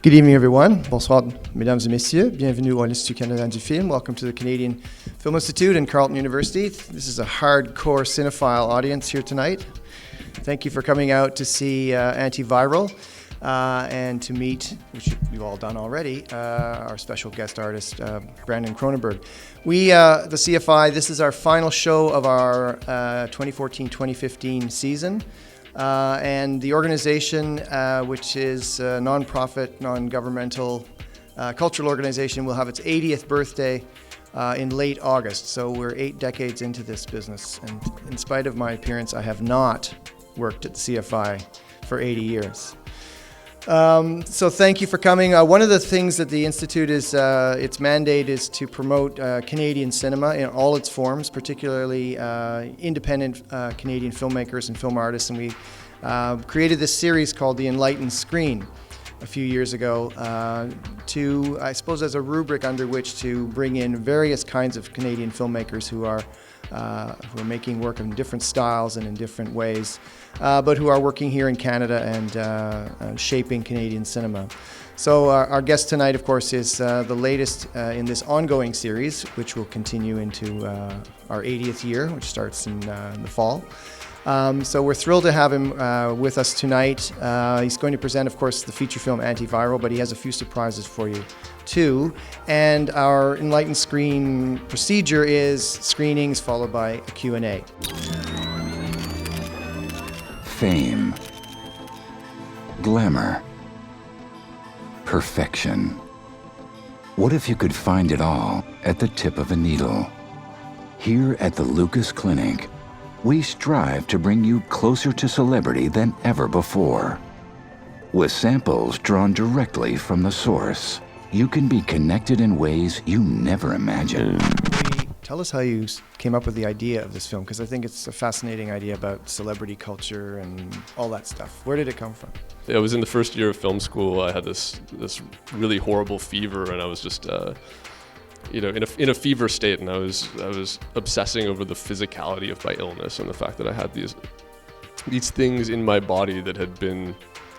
Good evening, everyone. Bonsoir, mesdames et messieurs. Bienvenue au Institut canadien du film. Welcome to the Canadian Film Institute and Carleton University. This is a hardcore cinephile audience here tonight. Thank you for coming out to see Antiviral and to meet, which you've all done already, our special guest artist, Brandon Cronenberg. We, the CFI, this is our final show of our 2014-2015 season. And the organization, which is a non-profit, non-governmental cultural organization, will have its 80th birthday in late August. So we're 8 decades into this business. And in spite of my appearance, I have not worked at the CFI for 80 years. So thank you for coming. One of the things that the Institute is, its mandate is to promote Canadian cinema in all its forms, particularly independent Canadian filmmakers and film artists. And we created this series called The Enlightened Screen a few years ago to, I suppose, as a rubric under which to bring in various kinds of Canadian filmmakers who are making work in different styles and in different ways, but who are working here in Canada and shaping Canadian cinema. So our guest tonight, of course, is the latest in this ongoing series, which will continue into our 80th year, which starts in the fall. So we're thrilled to have him with us tonight. He's going to present, of course, the feature film Antiviral, but he has a few surprises for you too. And our Enlightened Screen procedure is screenings followed by a Q&A. Fame, glamour, perfection. What if you could find it all at the tip of a needle? Here at the Lucas Clinic, we strive to bring you closer to celebrity than ever before. With samples drawn directly from the source, you can be connected in ways you never imagined. Tell us how you came up with the idea of this film, because I think it's a fascinating idea about celebrity culture and all that stuff. Where did it come from? I was in the first year of film school. I had this really horrible fever, and I was just in a fever state, and I was obsessing over the physicality of my illness and the fact that I had these things in my body that had been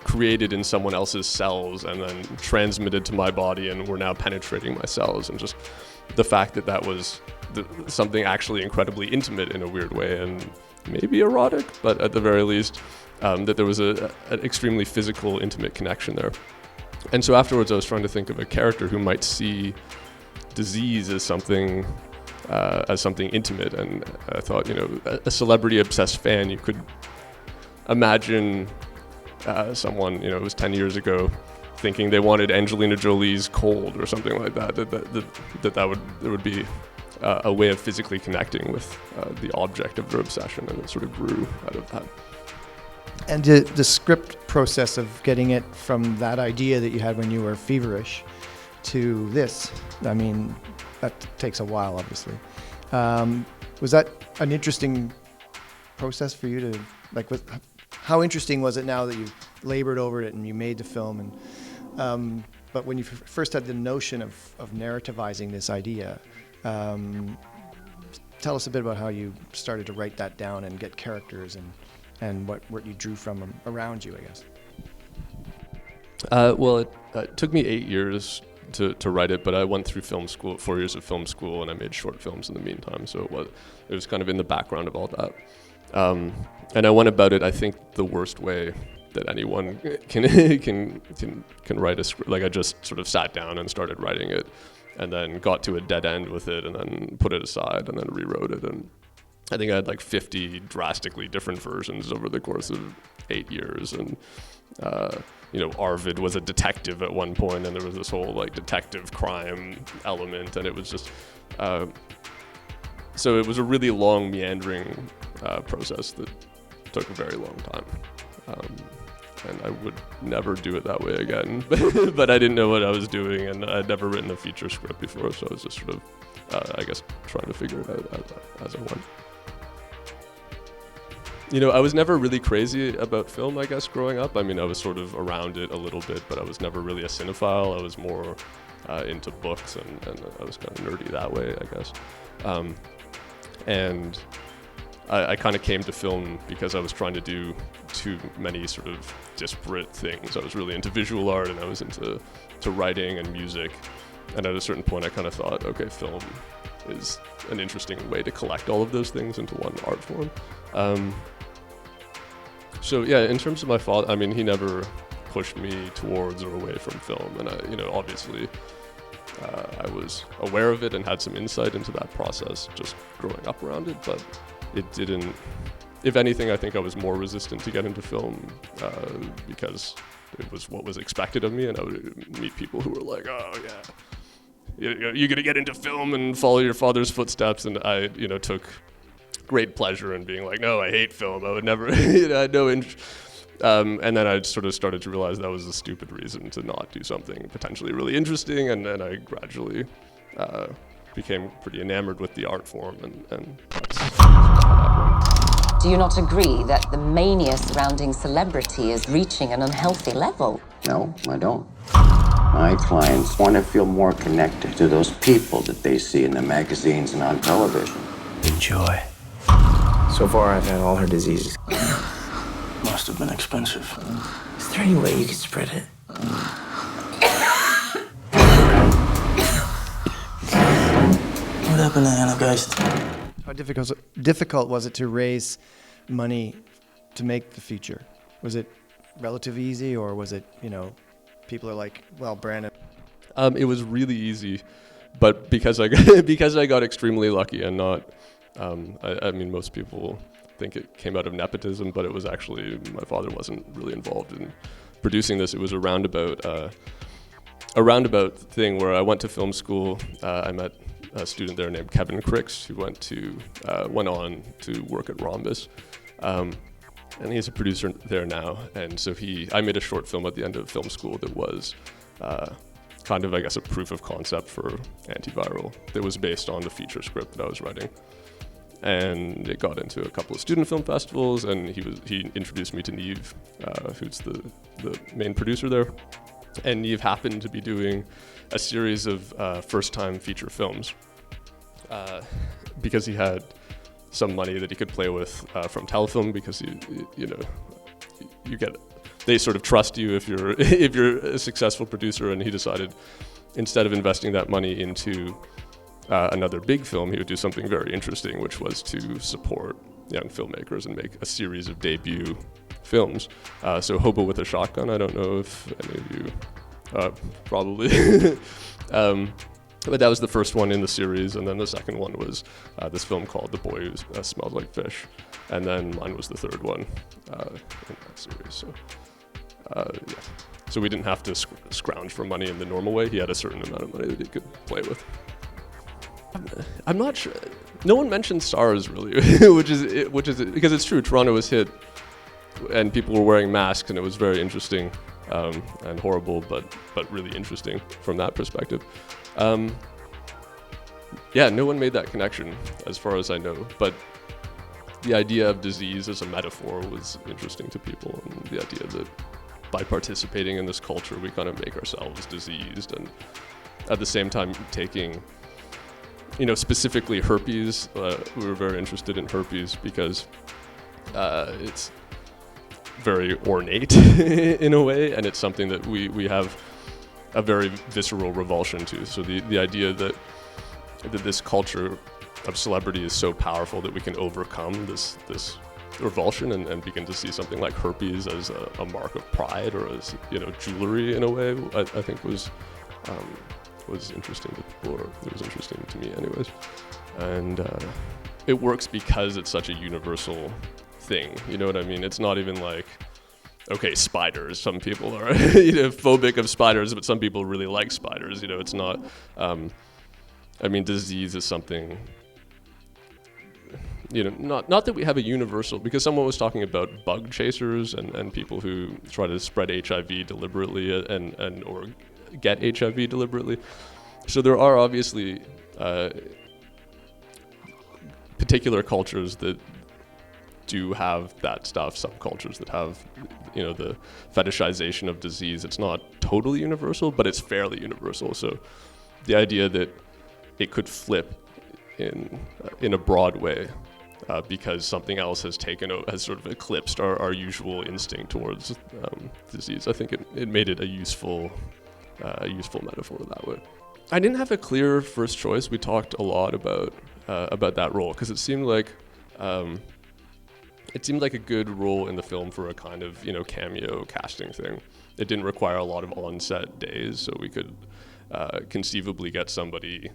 created in someone else's cells and then transmitted to my body and were now penetrating my cells, and just the fact that was something actually incredibly intimate in a weird way and maybe erotic, but at the very least that there was an extremely physical, intimate connection there. And so afterwards I was trying to think of a character who might see disease as something intimate, and I thought, a celebrity-obsessed fan, you could imagine someone, it was 10 years ago, thinking they wanted Angelina Jolie's Cold or something like that. There would be a way of physically connecting with the object of their obsession, and it sort of grew out of that. And the script process of getting it from that idea that you had when you were feverish to this, I mean, that takes a while, obviously. Was that an interesting process for you to, how interesting was it now that you labored over it and you made the film? And but when you first had the notion of narrativizing this idea, tell us a bit about how you started to write that down and get characters and what you drew from around you, I guess. Well, it took me 8 years to write it, but I went through film school, 4 years of film school, and I made short films in the meantime, so it was kind of in the background of all that. And I went about it, I think, the worst way that anyone can write a script. I just sort of sat down and started writing it, and then got to a dead end with it, and then put it aside, and then rewrote it. And I think I had 50 drastically different versions over the course of 8 years. And Arvid was a detective at one point, and there was this whole detective crime element, and it was just so it was a really long, meandering process that took a very long time. And I would never do it that way again. But I didn't know what I was doing, and I'd never written a feature script before, so I was just sort of, I guess, trying to figure it out as I went. I was never really crazy about film, I guess, growing up. I mean, I was sort of around it a little bit, but I was never really a cinephile. I was more into books, and I was kind of nerdy that way, I guess. And I kind of came to film because I was trying to do too many sort of disparate things. I was really into visual art, and I was into writing and music. And at a certain point, I kind of thought, okay, film is an interesting way to collect all of those things into one art form. So yeah, in terms of my father, I mean, he never pushed me towards or away from film, and obviously, I was aware of it and had some insight into that process just growing up around it, but it didn't. If anything, I think I was more resistant to get into film because it was what was expected of me, and I would meet people who were like, "Oh yeah, you're gonna get into film and follow your father's footsteps," and I, took great pleasure in being like, "No, I hate film. I would never." I had no interest. And then I sort of started to realize that was a stupid reason to not do something potentially really interesting, and then I gradually became pretty enamored with the art form, and that's how that went. Do you not agree that the mania surrounding celebrity is reaching an unhealthy level? No, I don't. My clients want to feel more connected to those people that they see in the magazines and on television. Enjoy. So far, I've had all her diseases. Must have been expensive. Is there any way you could spread it? What happened to Anna, guys? How difficult was it to raise money to make the feature? Was it relatively easy, or was it, people are like, well, Brandon? It was really easy, but because I got extremely lucky and not, I mean, most people think it came out of nepotism, but it was actually, my father wasn't really involved in producing this. It was a roundabout thing where I went to film school. I met a student there named Kevin Cricks, who went on to work at Rhombus, and he's a producer there now. And so I made a short film at the end of film school that was kind of, I guess, a proof of concept for Antiviral that was based on the feature script that I was writing. And it got into a couple of student film festivals, and he introduced me to Neve, who's the main producer there. And Neve happened to be doing a series of first-time feature films because he had some money that he could play with from Telefilm, because they sort of trust you if you're a successful producer. And he decided, instead of investing that money into another big film, he would do something very interesting, which was to support young filmmakers and make a series of debut films. So Hobo with a Shotgun, I don't know if any of you, probably, but that was the first one in the series, and then the second one was this film called The Boy Who Smells Like Fish, and then mine was the third one in that series. So, yeah. So we didn't have to scrounge for money in the normal way. He had a certain amount of money that he could play with. I'm not sure. No one mentioned stars really, which is because it's true. Toronto was hit, and people were wearing masks, and it was very interesting and horrible, but really interesting from that perspective. Yeah, no one made that connection, as far as I know. But the idea of disease as a metaphor was interesting to people, and the idea that by participating in this culture, we kind of make ourselves diseased, and at the same time taking, specifically herpes. We were very interested in herpes because it's very ornate in a way, and it's something that we have a very visceral revulsion to. So the idea that this culture of celebrity is so powerful that we can overcome this revulsion and begin to see something like herpes as a mark of pride, or as jewelry in a way, I think was interesting to people, or it was interesting to me anyways. And it works because it's such a universal thing, you know what I mean? It's not even like, okay, spiders, some people are phobic of spiders, but some people really like spiders, it's not, disease is something, not that we have a universal, because someone was talking about bug chasers and people who try to spread HIV deliberately and or get HIV deliberately. So there are obviously particular cultures that do have that stuff, subcultures that have, the fetishization of disease. It's not totally universal, but it's fairly universal. So the idea that it could flip in a broad way because something else has has sort of eclipsed our usual instinct towards disease. I think it made it a useful metaphor that way. I didn't have a clear first choice. We talked a lot about that role because it seemed like a good role in the film for a kind of cameo casting thing. It didn't require a lot of on-set days, so we could conceivably get somebody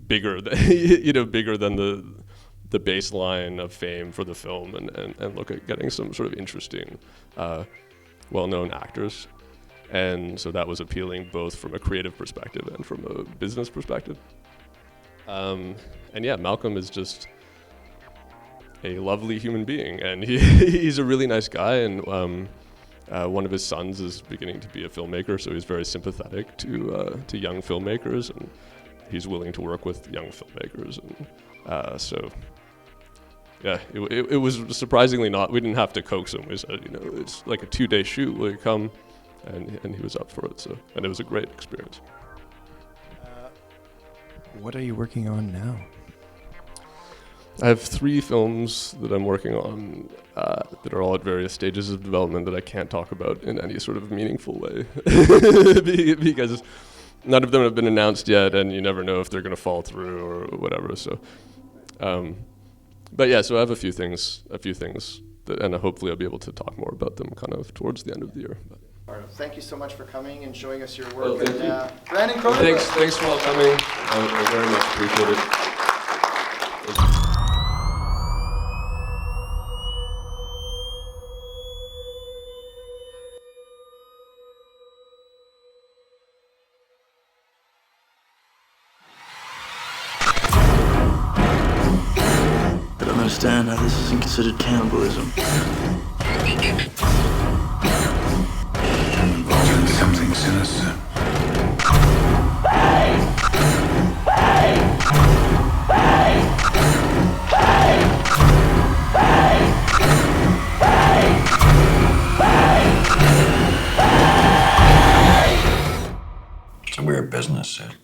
bigger than bigger than the baseline of fame for the film, and look at getting some sort of interesting well-known actors. And so that was appealing both from a creative perspective and from a business perspective. And yeah, Malcolm is just a lovely human being, and he's a really nice guy, and one of his sons is beginning to be a filmmaker, so he's very sympathetic to young filmmakers, and he's willing to work with young filmmakers, and so yeah, it was surprisingly we didn't have to coax him. We said, it's like a 2-day shoot, will you come? And he was up for it, and it was a great experience. What are you working on now? I have 3 films that I'm working on that are all at various stages of development that I can't talk about in any sort of meaningful way because none of them have been announced yet, and you never know if they're going to fall through or whatever. So, but yeah, so I have a few things and hopefully I'll be able to talk more about them kind of towards the end of the year. All right, thank you so much for coming and showing us your work. Oh, thank you. Brandon Cronenberg. Thanks for all coming. I very much appreciate it. I don't understand how this isn't considered cannibalism. I'm involved in something sinister. It's a weird business, Sid.